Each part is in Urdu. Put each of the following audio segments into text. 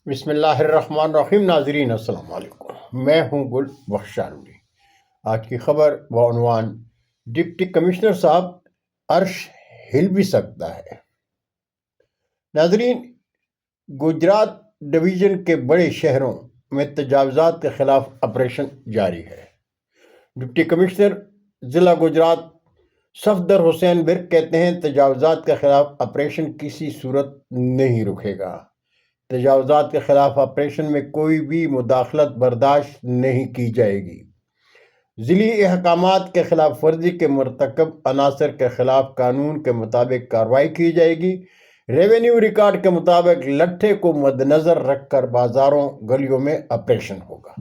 بسم اللہ الرحمن الرحیم۔ ناظرین السلام علیکم، میں ہوں گل بخشاروی۔ آج کی خبر بعنوان ڈپٹی کمشنر صاحب عرش ہل بھی سکتا ہے۔ ناظرین، گجرات ڈویژن کے بڑے شہروں میں تجاوزات کے خلاف آپریشن جاری ہے۔ ڈپٹی کمشنر ضلع گجرات صفدر حسین برق کہتے ہیں تجاوزات کے خلاف آپریشن کسی صورت نہیں رکے گا۔ تجاوزات کے خلاف آپریشن میں کوئی بھی مداخلت برداشت نہیں کی جائے گی۔ ضلعی احکامات کے خلاف ورزی کے مرتکب عناصر کے خلاف قانون کے مطابق کارروائی کی جائے گی۔ ریونیو ریکارڈ کے مطابق لٹھے کو مد نظر رکھ کر بازاروں گلیوں میں آپریشن ہوگا۔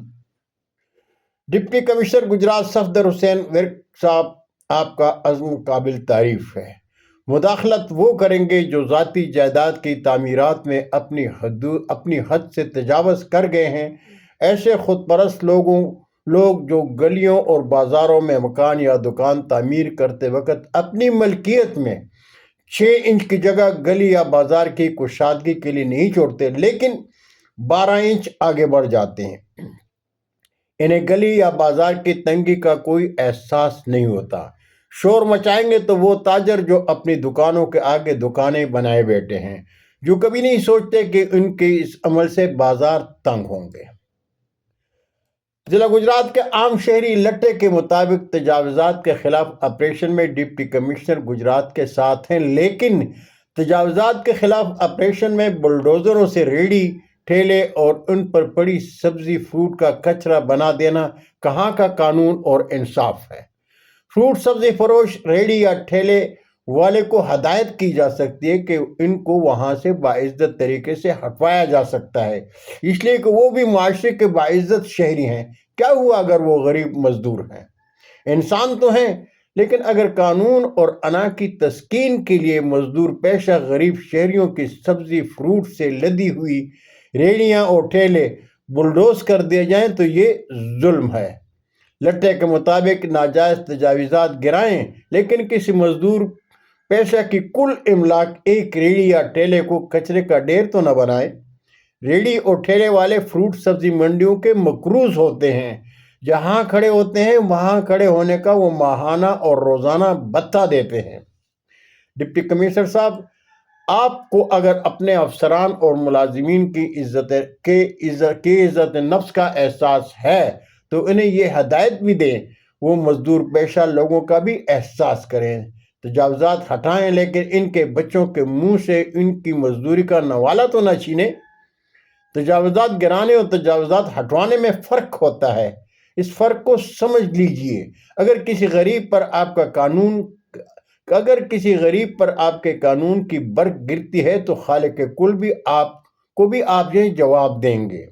ڈپٹی کمشنر گجرات صفدر حسین ورق صاحب، آپ کا عزم قابل تعریف ہے۔ مداخلت وہ کریں گے جو ذاتی جائیداد کی تعمیرات میں اپنی حد سے تجاوز کر گئے ہیں۔ ایسے خود پرست لوگ جو گلیوں اور بازاروں میں مکان یا دکان تعمیر کرتے وقت اپنی ملکیت میں 6 انچ کی جگہ گلی یا بازار کی کشادگی کے لیے نہیں چھوڑتے لیکن 12 انچ آگے بڑھ جاتے ہیں، انہیں گلی یا بازار کی تنگی کا کوئی احساس نہیں ہوتا۔ شور مچائیں گے تو وہ تاجر جو اپنی دکانوں کے آگے دکانیں بنائے بیٹھے ہیں، جو کبھی نہیں سوچتے کہ ان کے اس عمل سے بازار تنگ ہوں گے۔ ضلع گجرات کے عام شہری لٹے کے مطابق تجاوزات کے خلاف آپریشن میں ڈپٹی کمشنر گجرات کے ساتھ ہیں، لیکن تجاوزات کے خلاف آپریشن میں بلڈوزروں سے ریڑھی ٹھیلے اور ان پر پڑی سبزی فروٹ کا کچرا بنا دینا کہاں کا قانون اور انصاف ہے؟ فروٹ سبزی فروش ریڑھی یا ٹھیلے والے کو ہدایت کی جا سکتی ہے کہ ان کو وہاں سے باعزت طریقے سے ہٹوایا جا سکتا ہے، اس لیے کہ وہ بھی معاشرے کے باعزت شہری ہیں۔ کیا ہوا اگر وہ غریب مزدور ہیں؟ انسان تو ہیں، لیکن اگر قانون اور انا کی تسکین کے لیے مزدور پیشہ غریب شہریوں کی سبزی فروٹ سے لدی ہوئی ریڑھیاں اور ٹھیلے بلڈوز کر دیے جائیں تو یہ ظلم ہے۔ لٹے کے مطابق ناجائز تجاوزات گرائیں، لیکن کسی مزدور پیشہ کی کل املاک ایک ریڑھی یا ٹھیلے کو کچرے کا ڈھیر تو نہ بنائیں۔ ریڑھی اور ٹھیلے والے فروٹ سبزی منڈیوں کے مقروض ہوتے ہیں، جہاں کھڑے ہوتے ہیں وہاں کھڑے ہونے کا وہ ماہانہ اور روزانہ بھتہ دیتے ہیں۔ ڈپٹی کمشنر صاحب، آپ کو اگر اپنے افسران اور ملازمین کی عزت نفس کا احساس ہے تو انہیں یہ ہدایت بھی دیں وہ مزدور پیشہ لوگوں کا بھی احساس کریں۔ تجاوزات ہٹائیں، لیکن ان کے بچوں کے منہ سے ان کی مزدوری کا نوالا تو نہ چھینیں۔ تجاوزات گرانے اور تجاوزات ہٹوانے میں فرق ہوتا ہے، اس فرق کو سمجھ لیجئے۔ اگر کسی غریب پر آپ کے قانون کی برق گرتی ہے تو خالق کل بھی آپ یہ جواب دیں گے۔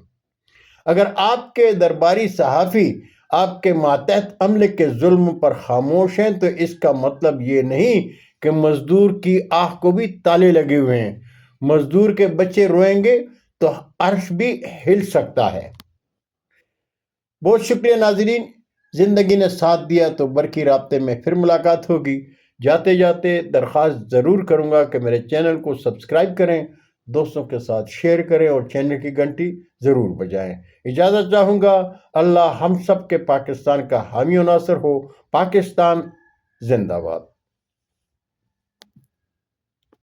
اگر آپ کے درباری صحافی آپ کے ماتحت عملے کے ظلم پر خاموش ہیں تو اس کا مطلب یہ نہیں کہ مزدور کی آہ کو بھی تالے لگے ہوئے ہیں۔ مزدور کے بچے روئیں گے تو عرش بھی ہل سکتا ہے۔ بہت شکریہ ناظرین، زندگی نے ساتھ دیا تو برقی رابطے میں پھر ملاقات ہوگی۔ جاتے جاتے درخواست ضرور کروں گا کہ میرے چینل کو سبسکرائب کریں، دوستوں کے ساتھ شیئر کریں اور چینل کی گھنٹی ضرور بجائیں۔ اجازت چاہوں گا۔ اللہ ہم سب کے پاکستان کا حامی و ناصر ہو۔ پاکستان زندہ باد۔